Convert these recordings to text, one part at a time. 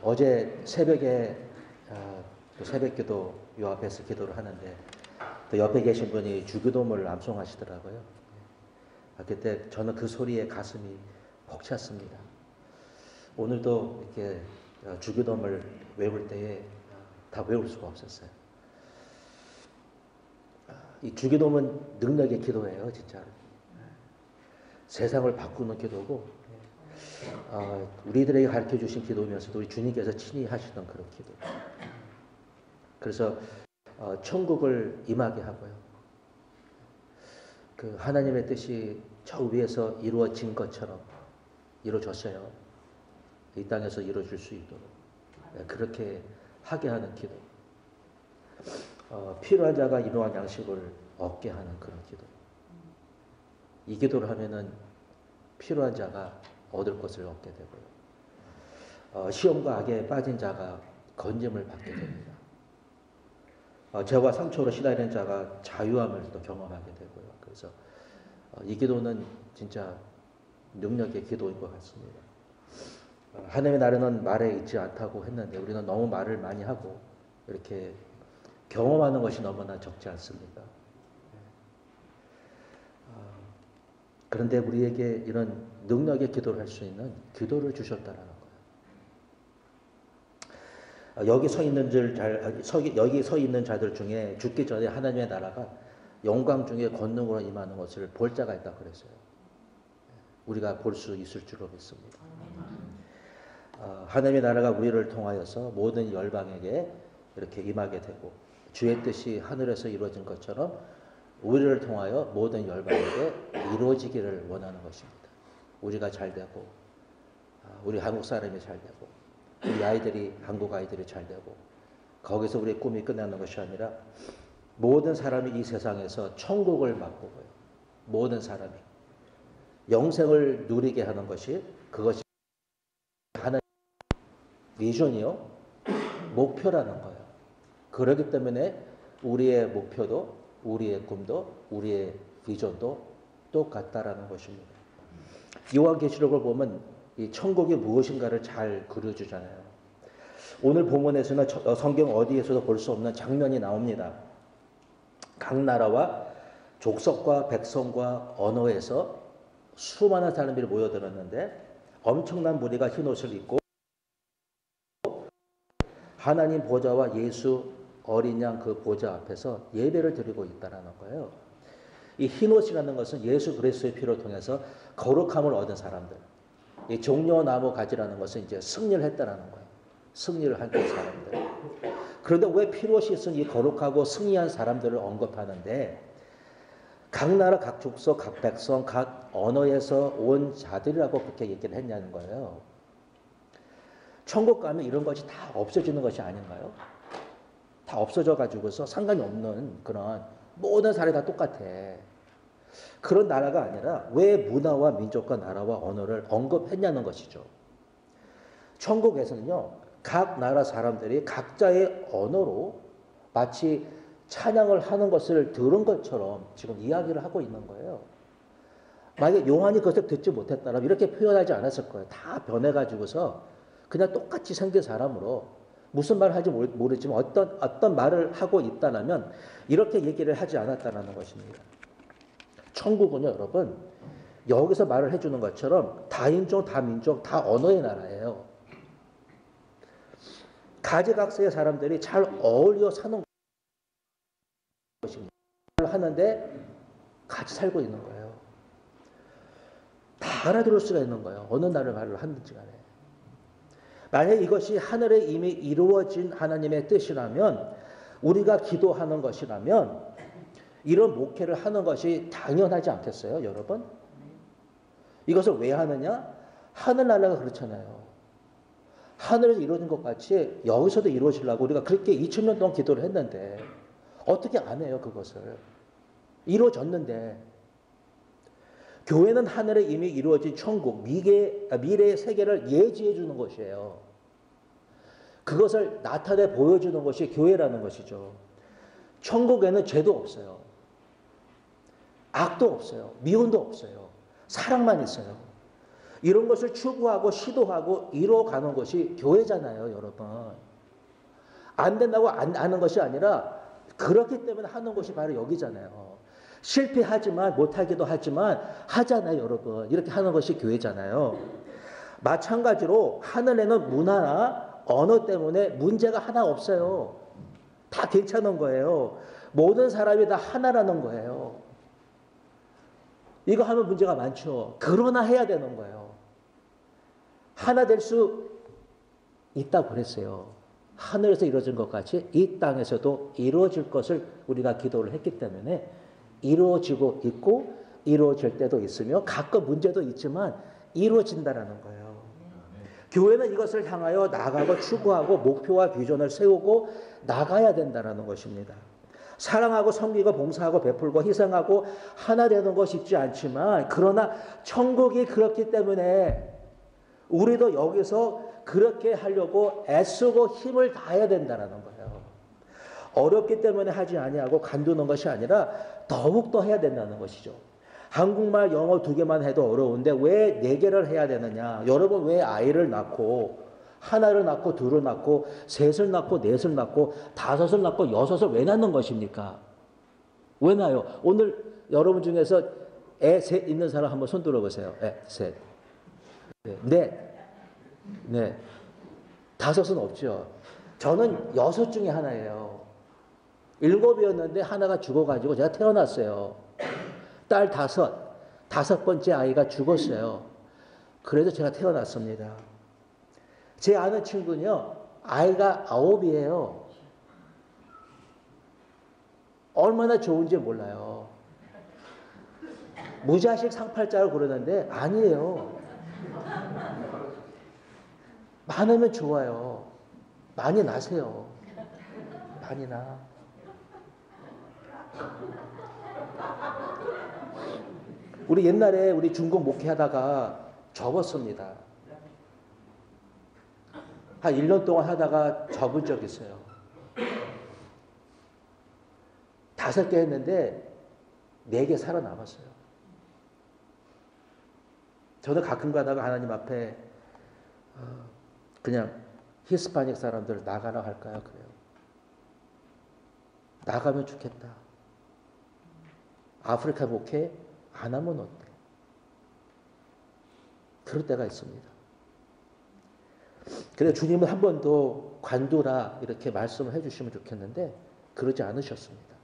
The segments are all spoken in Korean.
어제 새벽에 또 새벽기도 요 앞에서 기도를 하는데 또 옆에 계신 분이 주기도문을 암송하시더라고요. 그때 저는 그 소리에 가슴이 벅찼습니다. 오늘도 이렇게 주기도문을 외울 때에 다 외울 수가 없었어요. 이 주기도문 능력의 기도예요, 진짜. 세상을 바꾸는 기도고, 우리들에게 가르쳐 주신 기도면서도 우리 주님께서 친히 하시던 그런 기도. 그래서 천국을 임하게 하고요. 그 하나님의 뜻이 저 위에서 이루어진 것처럼 이루어졌어요. 이 땅에서 이루어질 수 있도록 그렇게 하게 하는 기도. 필요한 자가 이러한 양식을 얻게 하는 그런 기도. 이 기도를 하면은 필요한 자가 얻을 것을 얻게 되고요. 시험과 악에 빠진 자가 건짐을 받게 됩니다. 죄와 상처로 시달리는 자가 자유함을 또 경험하게 되고요. 그래서 이 기도는 진짜 능력의 기도인 것 같습니다. 하나님의 나라는 말에 있지 않다고 했는데 우리는 너무 말을 많이 하고 이렇게 경험하는 것이 너무나 적지 않습니까? 그런데 우리에게 이런 능력의 기도를 할 수 있는 기도를 주셨다라는 거예요. 여기 서 있는 자들 중에 죽기 전에 하나님의 나라가 영광 중에 권능으로 임하는 것을 볼 자가 있다 그랬어요. 우리가 볼 수 있을 줄로 믿습니다. 하나님의 나라가 우리를 통하여서 모든 열방에게 이렇게 임하게 되고 주의 뜻이 하늘에서 이루어진 것처럼 우리를 통하여 모든 열방에게 이루어지기를 원하는 것입니다. 우리가 잘 되고 우리 한국 사람이 잘 되고 우리 아이들이 한국 아이들이 잘 되고 거기서 우리의 꿈이 끝나는 것이 아니라 모든 사람이 이 세상에서 천국을 맛보고요. 모든 사람이 영생을 누리게 하는 것이 그것이 하나님의 비전이요. 목표라는 거예요. 그렇기 때문에 우리의 목표도 우리의 꿈도 우리의 비전도 똑같다라는 것입니다. 요한계시록을 보면 이 천국이 무엇인가를 잘 그려주잖아요. 오늘 본문에서는 성경 어디에서도 볼 수 없는 장면이 나옵니다. 각 나라와 족속과 백성과 언어에서 수많은 사람들이 모여들었는데 엄청난 무리가 흰옷을 입고 하나님 보좌와 예수 어린 양 그 보좌 앞에서 예배를 드리고 있다라는 거예요. 이 흰옷이라는 것은 예수 그리스도의 피를 통해서 거룩함을 얻은 사람들. 이 종려나무 가지라는 것은 이제 승리를 했다라는 거예요. 승리를 한 사람들. 그런데 왜 피롯이 쓴 이 거룩하고 승리한 사람들을 언급하는데 각 나라, 각 족속, 각 백성, 각 언어에서 온 자들이라고 그렇게 얘기를 했냐는 거예요. 천국 가면 이런 것이 다 없어지는 것이 아닌가요? 다 없어져 가지고서 상관이 없는 그런 모든 사람이 다 똑같아. 그런 나라가 아니라 왜 문화와 민족과 나라와 언어를 언급했냐는 것이죠. 천국에서는요. 각 나라 사람들이 각자의 언어로 마치 찬양을 하는 것을 들은 것처럼 지금 이야기를 하고 있는 거예요. 만약에 요한이 그것을 듣지 못했다면 이렇게 표현하지 않았을 거예요. 다 변해가지고서 그냥 똑같이 생긴 사람으로 무슨 말을 하지 모르지만 어떤 말을 하고 있다면 이렇게 얘기를 하지 않았다는 것입니다. 천국은요, 여러분, 여기서 말을 해주는 것처럼 다인종, 다민족, 다 언어의 나라예요. 가지각색의 사람들이 잘 어울려 사는 것입니다. 하는데 같이 살고 있는 거예요. 다 알아들을 수가 있는 거예요. 어느 나라를 말을 하는지 간에. 만약 이것이 하늘에 이미 이루어진 하나님의 뜻이라면 우리가 기도하는 것이라면 이런 목회를 하는 것이 당연하지 않겠어요, 여러분? 이것을 왜 하느냐? 하늘나라가 그렇잖아요. 하늘에서 이루어진 것 같이 여기서도 이루어지려고 우리가 그렇게 2000년 동안 기도를 했는데 어떻게 안 해요, 그것을? 이루어졌는데. 교회는 하늘에 이미 이루어진 천국, 미래의 세계를 예지해 주는 것이에요. 그것을 나타내 보여주는 것이 교회라는 것이죠. 천국에는 죄도 없어요. 악도 없어요. 미움도 없어요. 사랑만 있어요. 이런 것을 추구하고 시도하고 이뤄가는 것이 교회잖아요, 여러분. 안 된다고 안 하는 것이 아니라 그렇기 때문에 하는 것이 바로 여기잖아요. 실패하지만 못하기도 하지만 하잖아요, 여러분. 이렇게 하는 것이 교회잖아요. 마찬가지로 하늘에는 문화나 언어 때문에 문제가 하나 없어요. 다 괜찮은 거예요. 모든 사람이 다 하나라는 거예요. 이거 하면 문제가 많죠. 그러나 해야 되는 거예요. 하나 될 수 있다고 그랬어요. 하늘에서 이루어진 것 같이 이 땅에서도 이루어질 것을 우리가 기도를 했기 때문에 이루어지고 있고 이루어질 때도 있으며 가끔 문제도 있지만 이루어진다라는 거예요. 교회는 이것을 향하여 나가고 추구하고 목표와 비전을 세우고 나가야 된다는 것입니다. 사랑하고 섬기고 봉사하고 베풀고 희생하고 하나 되는 거 쉽지 않지만 그러나 천국이 그렇기 때문에 우리도 여기서 그렇게 하려고 애쓰고 힘을 다해야 된다는 거예요. 어렵기 때문에 하지 아니하고 간두는 것이 아니라 더욱더 해야 된다는 것이죠. 한국말, 영어 두 개만 해도 어려운데 왜 네 개를 해야 되느냐? 여러분 왜 아이를 낳고 하나를 낳고 둘을 낳고 셋을 낳고 넷을 낳고 다섯을 낳고 여섯을 왜 낳는 것입니까? 왜 낳아요? 오늘 여러분 중에서 애 셋 있는 사람 한번 손 들어보세요. 애 셋. 넷. 네. 다섯은 없죠. 저는 여섯 중에 하나예요. 7이었는데 하나가 죽어가지고 제가 태어났어요. 딸 다섯 번째 아이가 죽었어요. 그래서 제가 태어났습니다. 제 아는 친구는요, 아이가 9이에요. 얼마나 좋은지 몰라요. 무자식 상팔자를 그러는데 아니에요. 많으면 좋아요. 많이 나세요. 많이 나. 우리 옛날에 우리 중국 목회하다가 접었습니다. 한 1년 동안 하다가 접은 적 있어요. 5개 했는데 4개 살아남았어요. 저도 가끔 가다가 하나님 앞에 그냥 히스파닉 사람들 나가라 할까요? 그래요. 나가면 좋겠다. 아프리카 목회 안 하면 어때? 그럴 때가 있습니다. 그래서 주님은 한 번 더 관두라 이렇게 말씀을 해주시면 좋겠는데 그러지 않으셨습니다.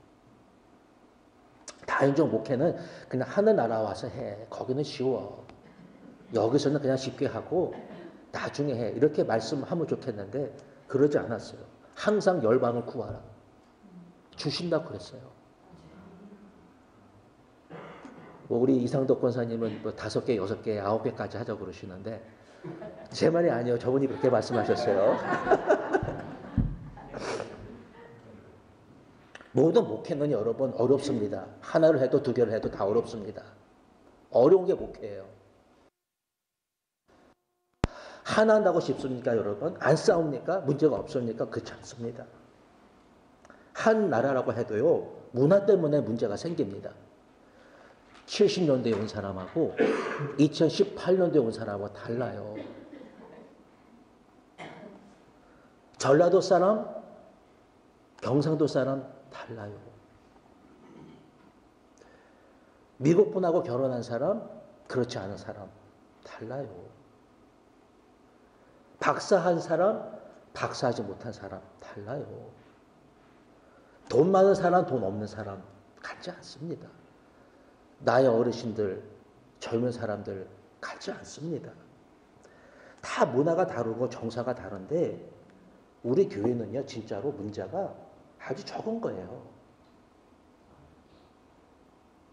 다인종 목회는 그냥 하늘나라 와서 해. 거기는 쉬워. 여기서는 그냥 쉽게 하고 나중에 해. 이렇게 말씀하면 좋겠는데 그러지 않았어요. 항상 열방을 구하라. 주신다고 그랬어요. 뭐 우리 이상덕 권사님은 뭐 5개, 6개, 9개까지 하자고 그러시는데 제 말이 아니에요. 저분이 그렇게 말씀하셨어요. 모든 목회는 여러분 어렵습니다. 하나를 해도 2개를 해도 다 어렵습니다. 어려운 게 목회예요. 하나 한다고 쉽습니까, 여러분? 안 싸웁니까? 문제가 없습니까? 그렇지 않습니다. 한 나라라고 해도요, 문화 때문에 문제가 생깁니다. 70년대에 온 사람하고 2018년도에 온 사람하고 달라요. 전라도 사람, 경상도 사람 달라요. 미국 분하고 결혼한 사람, 그렇지 않은 사람 달라요. 박사한 사람, 박사하지 못한 사람 달라요. 돈 많은 사람, 돈 없는 사람 같지 않습니다. 나의 어르신들, 젊은 사람들 같지 않습니다. 다 문화가 다르고 정사가 다른데 우리 교회는요, 진짜로 문제가 아주 적은 거예요.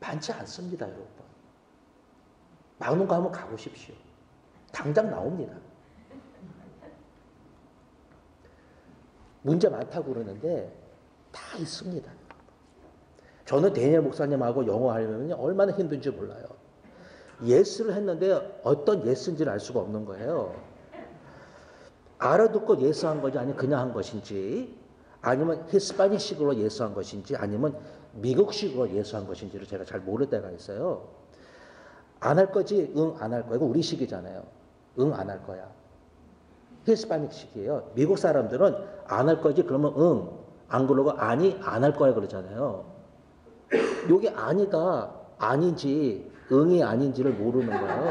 많지 않습니다, 여러분. 많은 거 한번 가보십시오. 당장 나옵니다. 문제 많다고 그러는데 다 있습니다. 저는 데니엘 목사님하고 영어 하려면 얼마나 힘든지 몰라요. 예스를 했는데 어떤 예스인지를 알 수가 없는 거예요. 알아듣고 예스한 것이 아니면 그냥 한 것인지 아니면 히스파닉식으로 예스한 것인지 아니면 미국식으로 예스한 것인지를 제가 잘 모를 때가 있어요. 안 할 거지? 응, 안 할 거야. 이거 우리식이잖아요. 응, 안 할 거야. 히스파닉식이에요. 미국 사람들은 안 할 거지? 그러면 응, 안 그러고 아니, 안 할 거야 그러잖아요. 요게 아니가 아닌지 응이 아닌지를 모르는 거예요.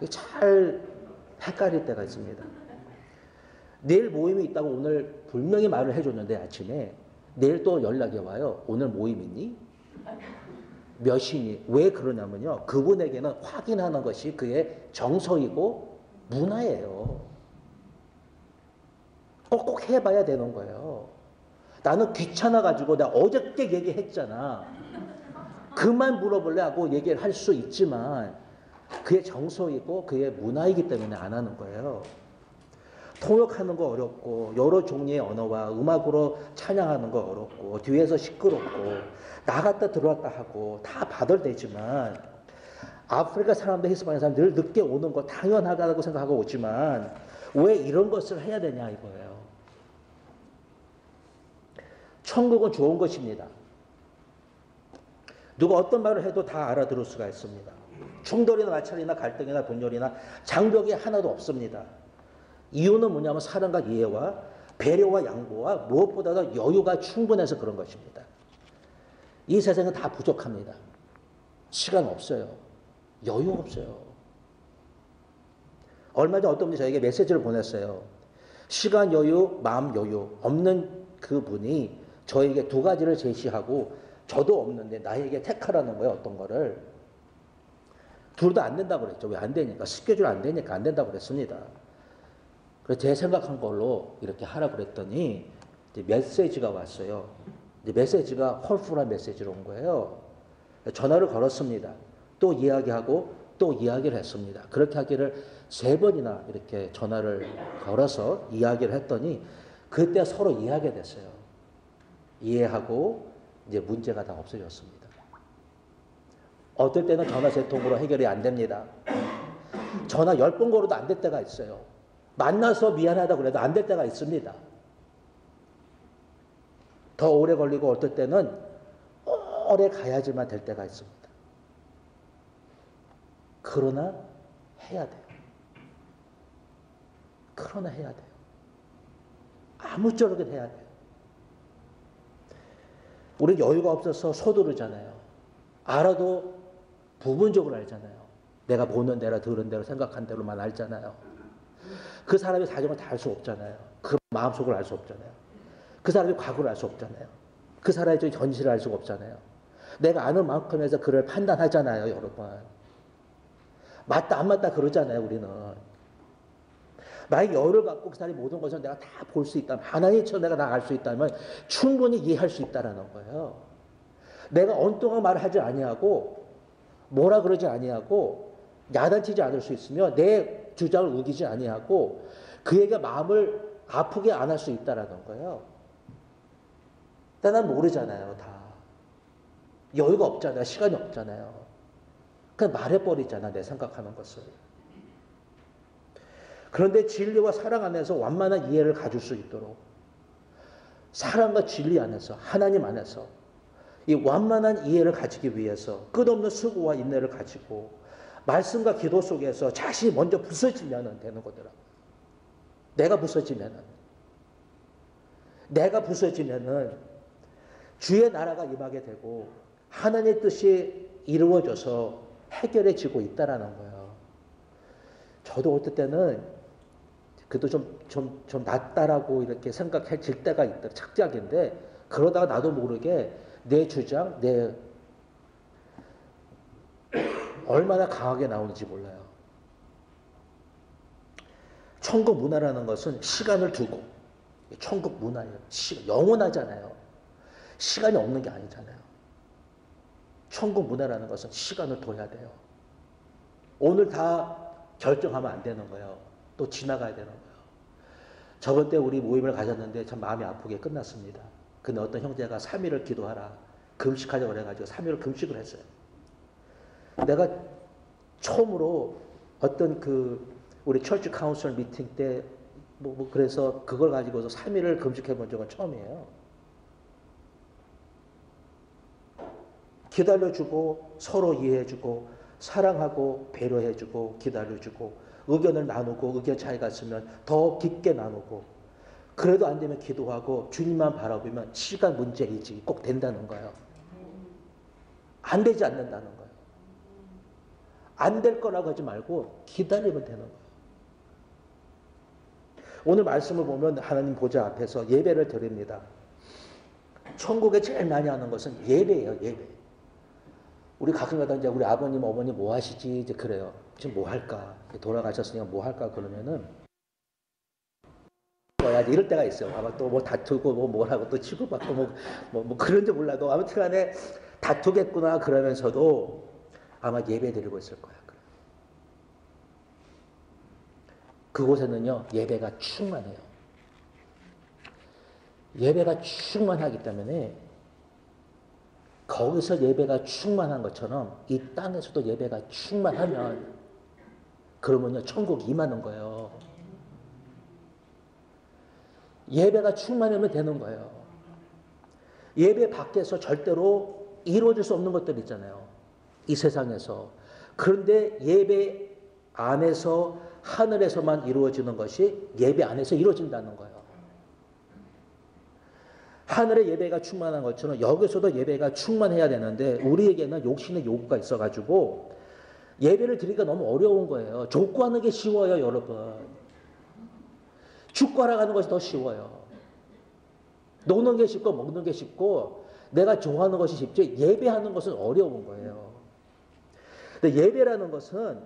잘 헷갈릴 때가 있습니다. 내일 모임이 있다고 오늘 분명히 말을 해줬는데 아침에 내일 또 연락이 와요. 오늘 모임 있니? 몇 시니? 왜 그러냐면요. 그분에게는 확인하는 것이 그의 정서이고 문화예요. 꼭 해봐야 되는 거예요. 나는 귀찮아가지고 내가 어저께 얘기했잖아. 그만 물어볼래 하고 얘기를 할 수 있지만 그의 정서이고 그의 문화이기 때문에 안 하는 거예요. 통역하는 거 어렵고 여러 종류의 언어와 음악으로 찬양하는 거 어렵고 뒤에서 시끄럽고 나갔다 들어왔다 하고 다 받아들이지만 아프리카 사람들, 히스파닉 사람들 늘 늦게 오는 거 당연하다고 생각하고 오지만 왜 이런 것을 해야 되냐 이거예요. 천국은 좋은 것입니다. 누가 어떤 말을 해도 다 알아들을 수가 있습니다. 충돌이나 마찰이나 갈등이나 분열이나 장벽이 하나도 없습니다. 이유는 뭐냐면 사랑과 이해와 배려와 양보와 무엇보다도 여유가 충분해서 그런 것입니다. 이 세상은 다 부족합니다. 시간 없어요. 여유 없어요. 얼마 전 어떤 분이 저에게 메시지를 보냈어요. 시간 여유, 마음 여유 없는 그분이 저에게 두 가지를 제시하고 저도 없는데 나에게 택하라는 거예요. 어떤 거를. 둘 다 안 된다고 그랬죠. 왜 안 되니까. 스케줄 안 되니까 안 된다고 그랬습니다. 그래서 제 생각한 걸로 이렇게 하라 그랬더니 이제 메시지가 왔어요. 이제 메시지가 홀풀한 메시지로 온 거예요. 전화를 걸었습니다. 또 이야기하고 또 이야기를 했습니다. 그렇게 하기를 3번이나 이렇게 전화를 걸어서 이야기를 했더니 그때 서로 이해하게 됐어요. 이해하고 이제 문제가 다 없어졌습니다. 어떨 때는 전화 3통으로 해결이 안 됩니다. 전화 10번 걸어도 안 될 때가 있어요. 만나서 미안하다고 그래도 안 될 때가 있습니다. 더 오래 걸리고 어떨 때는 오래 가야지만 될 때가 있습니다. 그러나 해야 돼요. 그러나 해야 돼요. 아무쪼록 해야 돼요. 우리 여유가 없어서 서두르잖아요. 알아도 부분적으로 알잖아요. 내가 보는 대로 들은 대로 생각한 대로만 알잖아요. 그 사람의 사정을 다 알 수 없잖아요. 그 마음속을 알 수 없잖아요. 그 사람의 과거를 알 수 없잖아요. 그 사람의 현실을 알 수가 없잖아요. 내가 아는 만큼 해서 그를 판단하잖아요, 여러분. 맞다 안 맞다 그러잖아요, 우리는. 나의 여유를 갖고 그 사람의 모든 것을 내가 다 볼 수 있다면, 하나님처럼 내가 다 알 수 있다면 충분히 이해할 수 있다는 거예요. 내가 엉뚱한 말을 하지 아니하고 뭐라 그러지 아니하고 야단치지 않을 수 있으며 내 주장을 우기지 아니하고 그에게 마음을 아프게 안 할 수 있다는 거예요. 근데 난 모르잖아요, 다. 여유가 없잖아요. 시간이 없잖아요. 그냥 말해버리잖아, 내 생각하는 것을. 그런데 진리와 사랑 안에서 완만한 이해를 가질 수 있도록 사랑과 진리 안에서 하나님 안에서 이 완만한 이해를 가지기 위해서 끝없는 수고와 인내를 가지고 말씀과 기도 속에서 자신이 먼저 부서지면 되는 거더라고요. 내가 부서지면은 주의 나라가 임하게 되고 하나님의 뜻이 이루어져서 해결해지고 있다라는 거예요. 저도 어떨 때는 그래도 좀 낫다라고 이렇게 생각해질 때가 있다. 착각인데 그러다가 나도 모르게 내 주장, 얼마나 강하게 나오는지 몰라요. 천국 문화라는 것은 시간을 두고 천국 문화예요. 영원하잖아요. 시간이 없는 게 아니잖아요. 천국 문화라는 것은 시간을 둬야 돼요. 오늘 다 결정하면 안 되는 거예요. 또 지나가야 되는 거예요. 저번 때 우리 모임을 가졌는데 참 마음이 아프게 끝났습니다. 근데 어떤 형제가 3일을 기도하라. 금식하자고 그래가지고 3일을 금식을 했어요. 내가 처음으로 어떤 우리 철치 카운슬 미팅 때 그래서 그걸 가지고서 3일을 금식해 본 적은 처음이에요. 기다려주고 서로 이해해주고 사랑하고 배려해주고 기다려주고 의견을 나누고 의견 차이가 있으면 더 깊게 나누고 그래도 안 되면 기도하고 주님만 바라보면 시간 문제이지 꼭 된다는 거예요. 안 되지 않는다는 거예요. 안 될 거라고 하지 말고 기다리면 되는 거예요. 오늘 말씀을 보면 하나님 보좌 앞에서 예배를 드립니다. 천국에 제일 많이 하는 것은 예배예요. 예배. 우리 가끔가다 이제 우리 아버님 어머님 뭐 하시지 이제 그래요. 지금 뭐 할까? 돌아가셨으니까 뭐 할까 그러면은 뭐야 이럴 때가 있어요. 아마 또 뭐 다투고 뭐 뭐라고 또 치고받고 뭐 그런지 몰라도 아무튼간에 다투겠구나 그러면서도 아마 예배 드리고 있을 거야. 그곳에는요 예배가 충만해요. 예배가 충만하기 때문에 거기서 예배가 충만한 것처럼 이 땅에서도 예배가 충만하면 그러면요 천국이 임하는 거예요. 예배가 충만하면 되는 거예요. 예배 밖에서 절대로 이루어질 수 없는 것들 있잖아요. 이 세상에서. 그런데 예배 안에서 하늘에서만 이루어지는 것이 예배 안에서 이루어진다는 거예요. 하늘의 예배가 충만한 것처럼 여기서도 예배가 충만해야 되는데 우리에게는 욕심의 요구가 있어가지고 예배를 드리기가 너무 어려운 거예요. 족구하는 게 쉬워요, 여러분. 축구하러 가는 것이 더 쉬워요. 노는 게 쉽고 먹는 게 쉽고 내가 좋아하는 것이 쉽지 예배하는 것은 어려운 거예요. 근데 예배라는 것은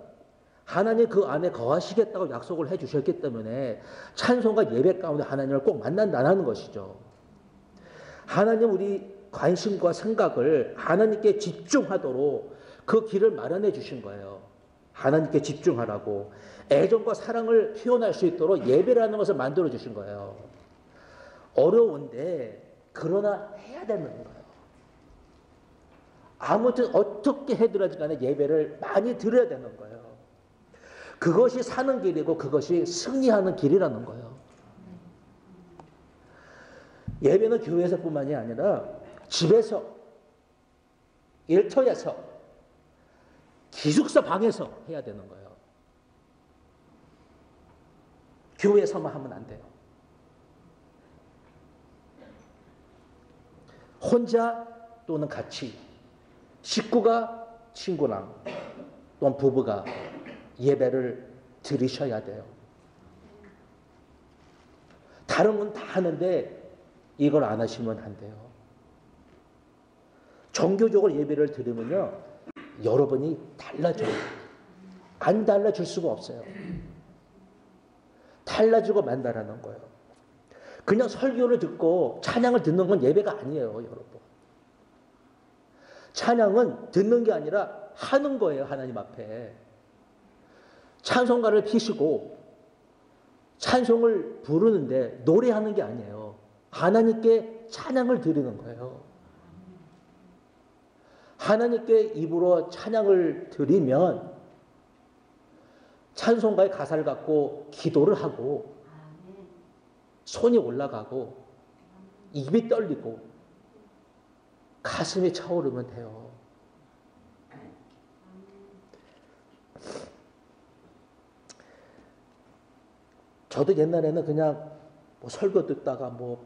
하나님 그 안에 거하시겠다고 약속을 해주셨기 때문에 찬송과 예배 가운데 하나님을 꼭 만난다는 것이죠. 하나님 우리 관심과 생각을 하나님께 집중하도록 그 길을 마련해 주신 거예요. 하나님께 집중하라고 애정과 사랑을 표현할 수 있도록 예배라는 것을 만들어 주신 거예요. 어려운데 그러나 해야 되는 거예요. 아무튼 어떻게 해드려야지 간에 예배를 많이 드려야 되는 거예요. 그것이 사는 길이고 그것이 승리하는 길이라는 거예요. 예배는 교회에서뿐만이 아니라 집에서, 일터에서, 기숙사 방에서 해야 되는 거예요. 교회에서만 하면 안 돼요. 혼자 또는 같이, 식구가 친구랑 또는 부부가 예배를 드리셔야 돼요. 다른 건 다 하는데 이걸 안 하시면 안 돼요. 종교적으로 예배를 드리면요 여러분이 달라져요. 안 달라질 수가 없어요. 달라지고 만다라는 거예요. 그냥 설교를 듣고 찬양을 듣는 건 예배가 아니에요, 여러분. 찬양은 듣는 게 아니라 하는 거예요, 하나님 앞에. 찬송가를 피시고 찬송을 부르는데 노래하는 게 아니에요. 하나님께 찬양을 드리는 거예요. 하나님께 입으로 찬양을 드리면 찬송가의 가사를 갖고 기도를 하고 손이 올라가고 입이 떨리고 가슴이 차오르면 돼요. 저도 옛날에는 그냥 뭐 설교 듣다가 뭐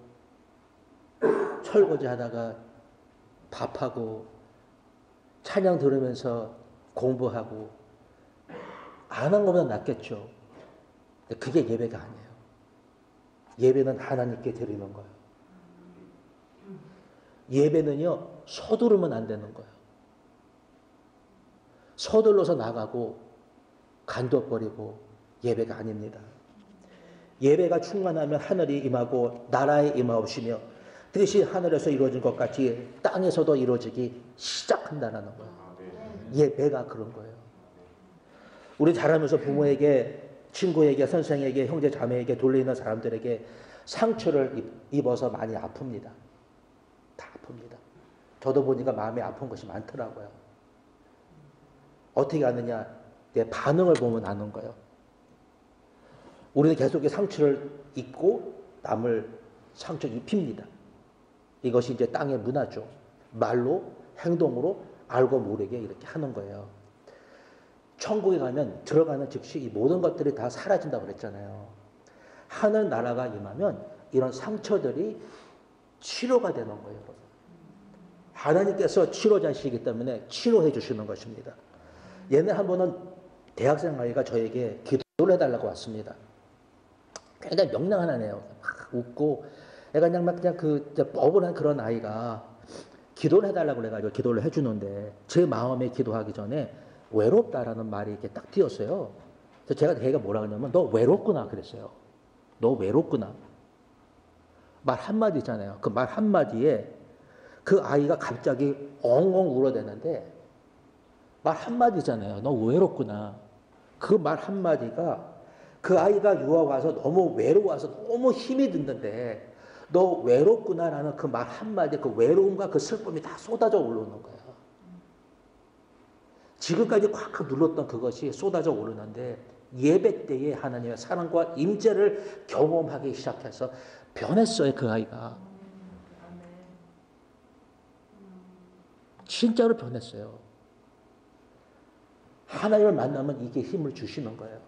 설거지 하다가 밥하고 찬양 들으면서 공부하고 안 한 거보다 낫겠죠. 근데 그게 예배가 아니에요. 예배는 하나님께 드리는 거예요. 예배는요 서두르면 안 되는 거예요. 서둘러서 나가고 간도버리고 예배가 아닙니다. 예배가 충만하면 하늘이 임하고 나라에 임하오시며 뜻이 하늘에서 이루어진 것 같이 땅에서도 이루어지기 시작한다는 거예요. 예배가 그런 거예요. 우리 자라면서 부모에게, 친구에게, 선생에게, 형제 자매에게 돌리는 사람들에게 상처를 입어서 많이 아픕니다. 다 아픕니다. 저도 보니까 마음이 아픈 것이 많더라고요. 어떻게 아느냐? 내 반응을 보면 아는 거예요. 우리는 계속 상처를 입고 남을 상처 입힙니다. 이것이 이제 땅의 문화죠. 말로, 행동으로 알고 모르게 이렇게 하는 거예요. 천국에 가면 들어가는 즉시 이 모든 것들이 다 사라진다고 그랬잖아요. 하늘 나라가 임하면 이런 상처들이 치료가 되는 거예요. 여러분. 하나님께서 치료자시기 때문에 치료해 주시는 것입니다. 얘네 한 번은 대학생 아이가 저에게 기도를 해달라고 왔습니다. 굉장히 명랑한 아이예요. 막 웃고 애가 그냥 막 그냥 그 뻐근한 그런 아이가 기도를 해달라고 그래가지고 기도를 해주는데 제 마음에 기도하기 전에 외롭다라는 말이 이렇게 딱 띄었어요. 그래서 제가 걔가 뭐라 그러냐면 너 외롭구나 그랬어요. 너 외롭구나. 말 한마디 있잖아요. 그 말 한마디에 그 아이가 갑자기 엉엉 울어대는데 말 한마디잖아요. 너 외롭구나. 그 말 한마디가 그 아이가 유학 와서 너무 외로워서 너무 힘이 든는데 너 외롭구나라는 그 말 한마디 그 외로움과 그 슬픔이 다 쏟아져 오르는 거예요. 지금까지 꽉 눌렀던 그것이 쏟아져 오르는데 예배 때에 하나님의 사랑과 임재를 경험하기 시작해서 변했어요. 그 아이가. 진짜로 변했어요. 하나님을 만나면 이게 힘을 주시는 거예요.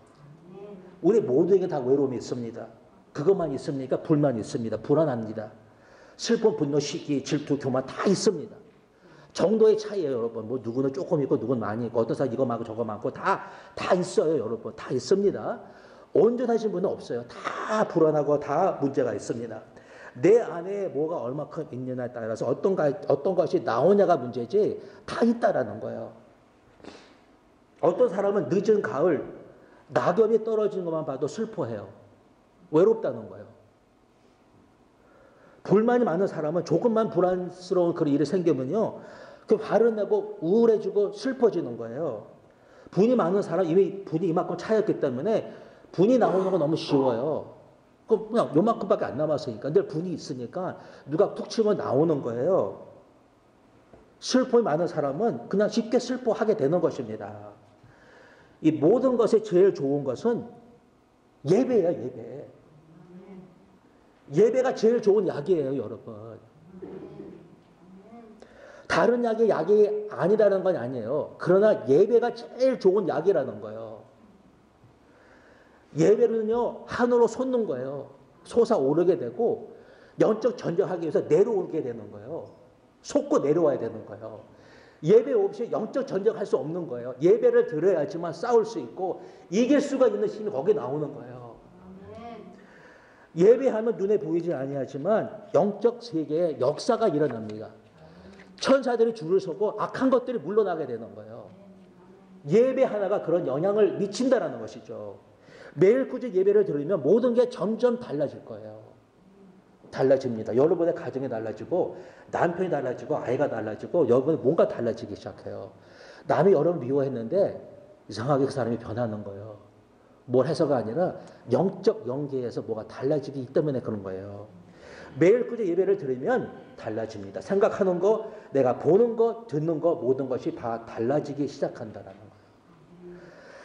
우리 모두에게 다 외로움이 있습니다. 그것만 있습니까? 불만 있습니다. 불안합니다. 슬픔, 분노, 시기, 질투, 교만 다 있습니다. 정도의 차이예요, 여러분. 뭐 누구는 조금 있고 누구는 많이 있고 어떤 사람 이거 많고 저거 많고 다 있어요, 여러분. 다 있습니다. 온전하신 분은 없어요. 다 불안하고 다 문제가 있습니다. 내 안에 뭐가 얼마큼 있느냐에 따라서 어떤 것이 나오냐가 문제지 다 있다라는 거예요. 어떤 사람은 늦은 가을 낙엽이 떨어지는 것만 봐도 슬퍼해요. 외롭다는 거예요. 불만이 많은 사람은 조금만 불안스러운 그런 일이 생기면요. 그 화를 내고 우울해지고 슬퍼지는 거예요. 분이 많은 사람 이미 분이 이만큼 차였기 때문에 분이 나오는 건 너무 쉬워요. 그냥 요만큼밖에 안 남았으니까. 늘 분이 있으니까 누가 툭 치면 나오는 거예요. 슬픔이 많은 사람은 그냥 쉽게 슬퍼하게 되는 것입니다. 이 모든 것에 제일 좋은 것은 예배예요, 예배. 예배가 제일 좋은 약이에요, 여러분. 다른 약이 아니라는 건 아니에요. 그러나 예배가 제일 좋은 약이라는 거예요. 예배는요, 하늘로 솟는 거예요. 솟아오르게 되고, 영적 전쟁하기 위해서 내려오게 되는 거예요. 솟고 내려와야 되는 거예요. 예배 없이 영적 전쟁할 수 없는 거예요. 예배를 드려야지만 싸울 수 있고, 이길 수가 있는 힘이 거기에 나오는 거예요. 예배하면 눈에 보이지 아니하지만 영적 세계에 역사가 일어납니다. 천사들이 줄을 서고 악한 것들이 물러나게 되는 거예요. 예배 하나가 그런 영향을 미친다라는 것이죠. 매일 꾸준히 예배를 드리면 모든 게 점점 달라질 거예요. 달라집니다. 여러분의 가정이 달라지고 남편이 달라지고 아이가 달라지고 여러분의 뭔가 달라지기 시작해요. 남이 여러분 미워했는데 이상하게 그 사람이 변하는 거예요. 뭘 해서가 아니라 영적 연계에서 뭐가 달라지기 때문에 그런 거예요. 매일 꾸준히 예배를 드리면 달라집니다. 생각하는 거, 내가 보는 거, 듣는 거 모든 것이 다 달라지기 시작한다는 거예요.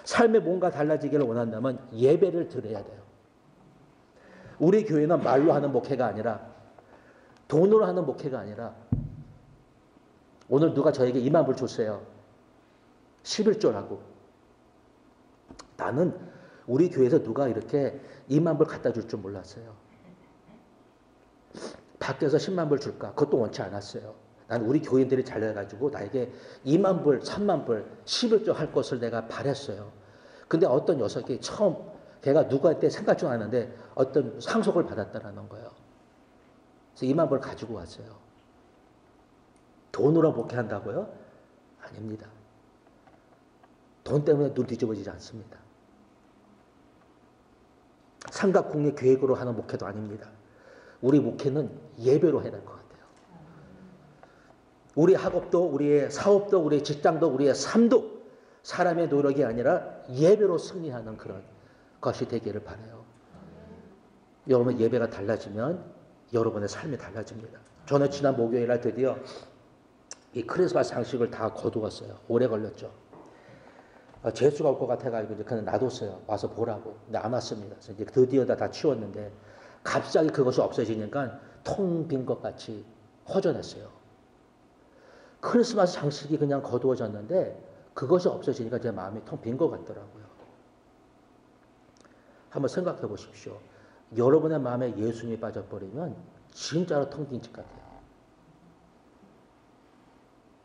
삶에 뭔가 달라지기를 원한다면 예배를 드려야 돼요. 우리 교회는 말로 하는 목회가 아니라 돈으로 하는 목회가 아니라 오늘 누가 저에게 2만 불 줬어요. 11조라고. 나는 우리 교회에서 누가 이렇게 2만 불 갖다 줄 줄 몰랐어요. 밖에서 10만 불 줄까? 그것도 원치 않았어요. 난 우리 교인들이 잘려가지고 나에게 2만 불, 3만 불, 11조 할 것을 내가 바랬어요. 근데 어떤 녀석이 처음 걔가 누구한테 생각 좀 하는데 어떤 상속을 받았다라는 거예요. 그래서 2만 불 가지고 왔어요. 돈으로 목회한다고요? 아닙니다. 돈 때문에 눈 뒤집어지지 않습니다. 삼각국리 계획으로 하는 목회도 아닙니다. 우리 목회는 예배로 해야 될 것 같아요. 우리 학업도 우리의 사업도 우리의 직장도 우리의 삶도 사람의 노력이 아니라 예배로 승리하는 그런 것이 되기를 바라요. 여러분 예배가 달라지면 여러분의 삶이 달라집니다. 저는 지난 목요일 날 드디어 이 크리스마스 장식을 다 거두었어요. 오래 걸렸죠. 재수가 올 것 같아가지고 이제 그냥 놔뒀어요. 와서 보라고. 근데 안 왔습니다. 그래서 이제 드디어 다 치웠는데 갑자기 그것이 없어지니까 텅 빈 것 같이 허전했어요. 크리스마스 장식이 그냥 거두어졌는데 그것이 없어지니까 제 마음이 텅 빈 것 같더라고요. 한번 생각해 보십시오. 여러분의 마음에 예수님이 빠져버리면 진짜로 텅 빈 집 같아요.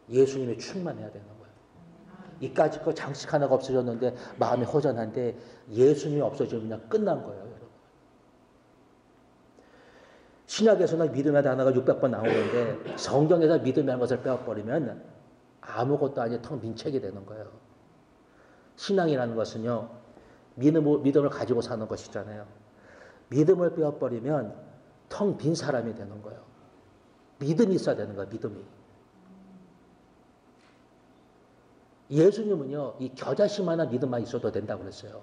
예수님이 충만해야 되는 거예요. 이까짓 거 장식 하나가 없어졌는데 마음이 허전한데 예수님이 없어지면 그냥 끝난 거예요. 여러분. 신약에서는 믿음의 단어가 600번 나오는데 성경에서 믿음이라는 것을 빼앗버리면 아무것도 아닌 텅 빈 책이 되는 거예요. 신앙이라는 것은요. 믿음을 가지고 사는 것이잖아요. 믿음을 빼앗버리면 텅 빈 사람이 되는 거예요. 믿음이 있어야 되는 거예요. 믿음이. 예수님은요. 이 겨자씨만한 믿음만 있어도 된다고 그랬어요.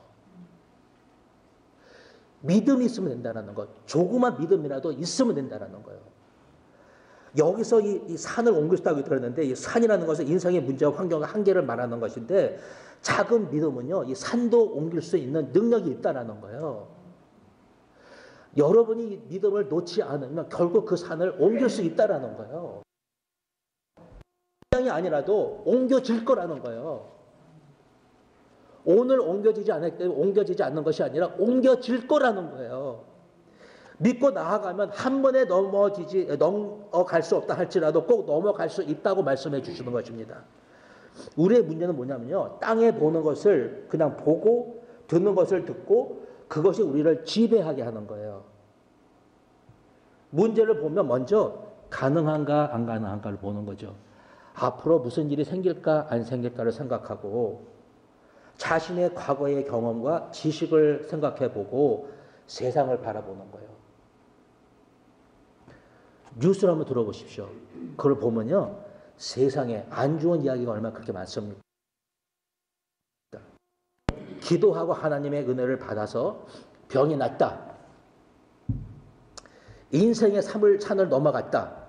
믿음이 있으면 된다는 것. 조그만 믿음이라도 있으면 된다는 거예요. 여기서 이 산을 옮길 수 있다고 들었는데 이 산이라는 것은 인생의 문제와 환경과 한계를 말하는 것인데 작은 믿음은요. 이 산도 옮길 수 있는 능력이 있다는 거예요. 여러분이 믿음을 놓지 않으면 결국 그 산을 옮길 수 있다는 거예요. 그냥이 아니라도 옮겨질 거라는 거예요. 오늘 옮겨지지 않을 때 옮겨지지 않는 것이 아니라 옮겨질 거라는 거예요. 믿고 나아가면 한 번에 넘어갈 수 없다 할지라도 꼭 넘어갈 수 있다고 말씀해 주시는 것입니다. 우리의 문제는 뭐냐면요. 땅에 보는 것을 그냥 보고 듣는 것을 듣고 그것이 우리를 지배하게 하는 거예요. 문제를 보면 먼저 가능한가 안 가능한가를 보는 거죠. 앞으로 무슨 일이 생길까 안 생길까를 생각하고 자신의 과거의 경험과 지식을 생각해 보고 세상을 바라보는 거예요. 뉴스를 한번 들어보십시오. 그걸 보면요. 세상에 안 좋은 이야기가 얼마나 그렇게 많습니까? 기도하고 하나님의 은혜를 받아서 병이 낫다. 인생의 산을 넘어갔다.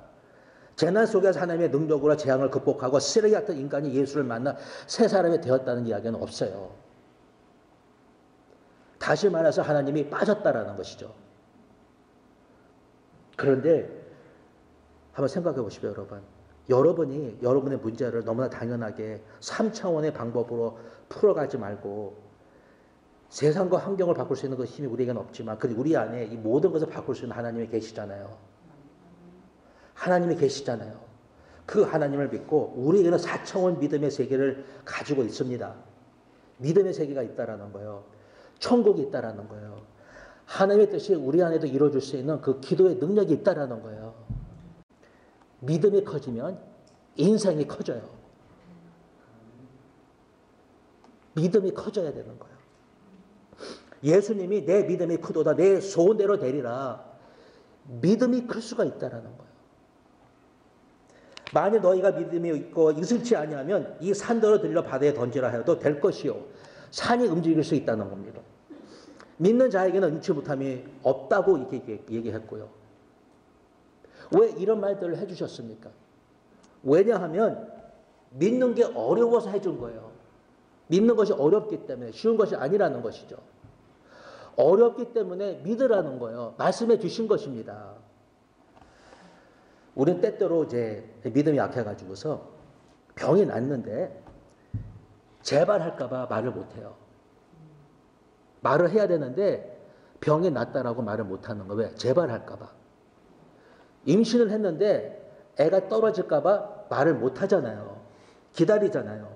재난 속에서 하나님의 능력으로 재앙을 극복하고 쓰레기 같은 인간이 예수를 만나 새 사람이 되었다는 이야기는 없어요. 다시 말해서 하나님이 빠졌다라는 것이죠. 그런데 한번 생각해 보십시오, 여러분. 여러분이 여러분의 문제를 너무나 당연하게 3차원의 방법으로 풀어가지 말고 세상과 환경을 바꿀 수 있는 그 힘이 우리에게는 없지만 우리 안에 이 모든 것을 바꿀 수 있는 하나님이 계시잖아요. 하나님이 계시잖아요. 그 하나님을 믿고 우리에게는 4차원 믿음의 세계를 가지고 있습니다. 믿음의 세계가 있다라는 거예요. 천국이 있다라는 거예요. 하나님의 뜻이 우리 안에도 이루어질 수 있는 그 기도의 능력이 있다라는 거예요. 믿음이 커지면 인생이 커져요. 믿음이 커져야 되는 거예요. 예수님이 내 믿음이 크도다 내 소원대로 되리라. 믿음이 클 수가 있다라는 거예요. 만일 너희가 믿음이 있고 이슬치 아니하면 이 산더러 들려 바다에 던지라 해도 될 것이요. 산이 움직일 수 있다는 겁니다. 믿는 자에게는 능치 못함이 없다고 이렇게 얘기했고요. 왜 이런 말들을 해주셨습니까? 왜냐하면 믿는 게 어려워서 해준 거예요. 믿는 것이 어렵기 때문에 쉬운 것이 아니라는 것이죠. 어렵기 때문에 믿으라는 거예요. 말씀해 주신 것입니다. 우리는 때때로 이제 믿음이 약해가지고서 병이 났는데 재발할까봐 말을 못해요. 말을 해야 되는데 병이 났다라고 말을 못하는 거예요. 왜? 재발할까봐. 임신을 했는데 애가 떨어질까봐 말을 못하잖아요. 기다리잖아요.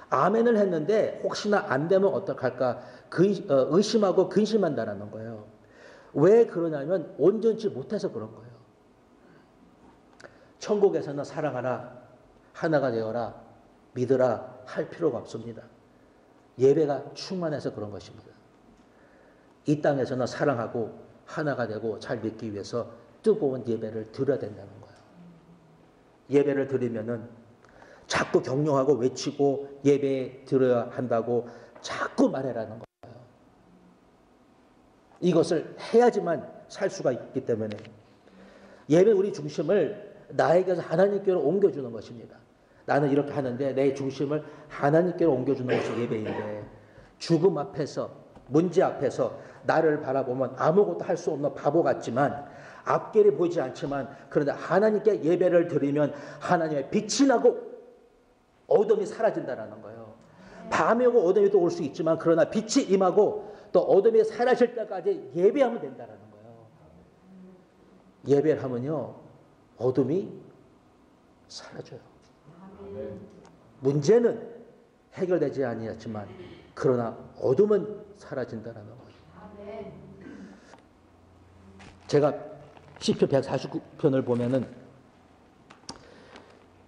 아멘을 했는데 혹시나 안 되면 어떡할까 의심하고 근심한다라는 거예요. 왜 그러냐면 온전치 못해서 그런 거예요. 천국에서는 사랑하라, 하나가 되어라, 믿으라 할 필요가 없습니다. 예배가 충만해서 그런 것입니다. 이 땅에서는 사랑하고 하나가 되고 잘 믿기 위해서 뜨거운 예배를 드려야 된다는 거예요. 예배를 드리면은 자꾸 격려하고 외치고 예배 드려야 한다고 자꾸 말해라는 거예요. 이것을 해야지만 살 수가 있기 때문에 예배 우리 중심을 나에게서 하나님께로 옮겨주는 것입니다. 나는 이렇게 하는데 내 중심을 하나님께로 옮겨주는 것이 예배인데 죽음 앞에서 문제 앞에서 나를 바라보면 아무것도 할 수 없는 바보 같지만 앞길이 보이지 않지만 그러나 하나님께 예배를 드리면 하나님의 빛이 나고 어둠이 사라진다는 거예요. 밤이 오고 어둠이 또 올 수 있지만 그러나 빛이 임하고 또 어둠이 사라질 때까지 예배하면 된다는 거예요. 예배를 하면요 어둠이 사라져요. 문제는 해결되지 아니었지만 그러나 어둠은 사라진다는 거예요. 제가 시편 149편을 보면은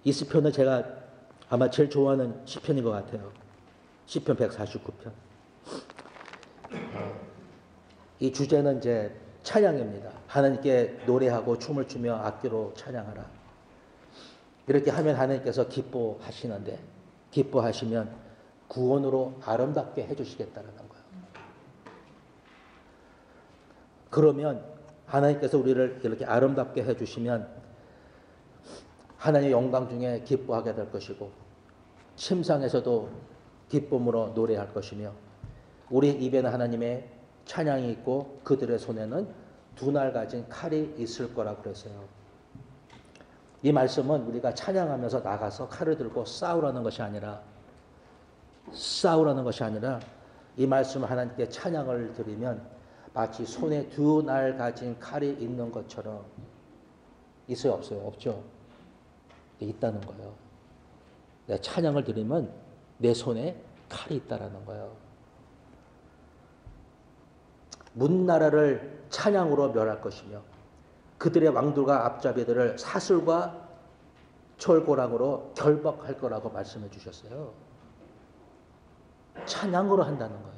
이 시편은 제가 아마 제일 좋아하는 시편인 것 같아요. 시편 149편. 이 주제는 이제 찬양입니다. 하나님께 노래하고 춤을 추며 악기로 찬양하라. 이렇게 하면 하나님께서 기뻐하시는데 기뻐하시면 구원으로 아름답게 해주시겠다는 거예요. 그러면 하나님께서 우리를 이렇게 아름답게 해주시면 하나님의 영광 중에 기뻐하게 될 것이고 침상에서도 기쁨으로 노래할 것이며 우리 입에는 하나님의 찬양이 있고 그들의 손에는 두 날 가진 칼이 있을 거라 그랬어요. 이 말씀은 우리가 찬양하면서 나가서 칼을 들고 싸우라는 것이 아니라 이 말씀을 하나님께 찬양을 드리면 마치 손에 두 날 가진 칼이 있는 것처럼 있어요? 없어요? 없죠? 있다는 거예요. 내가 찬양을 드리면 내 손에 칼이 있다라는 거예요. 문나라를 찬양으로 멸할 것이며 그들의 왕들과 앞잡이들을 사슬과 철고랑으로 결박할 거라고 말씀해 주셨어요. 찬양으로 한다는 거예요.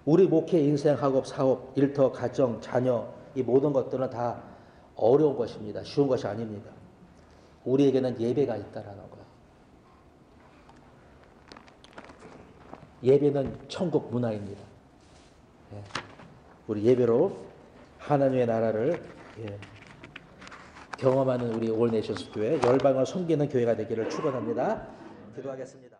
우리 목회, 인생, 학업, 사업, 일터, 가정, 자녀 이 모든 것들은 다 어려운 것입니다. 쉬운 것이 아닙니다. 우리에게는 예배가 있다라는 거예요. 예배는 천국 문화입니다. 예. 우리 예배로 하나님의 나라를 경험하는 우리 올네이션스 교회 열방을 섬기는 교회가 되기를 축원합니다. 기도하겠습니다.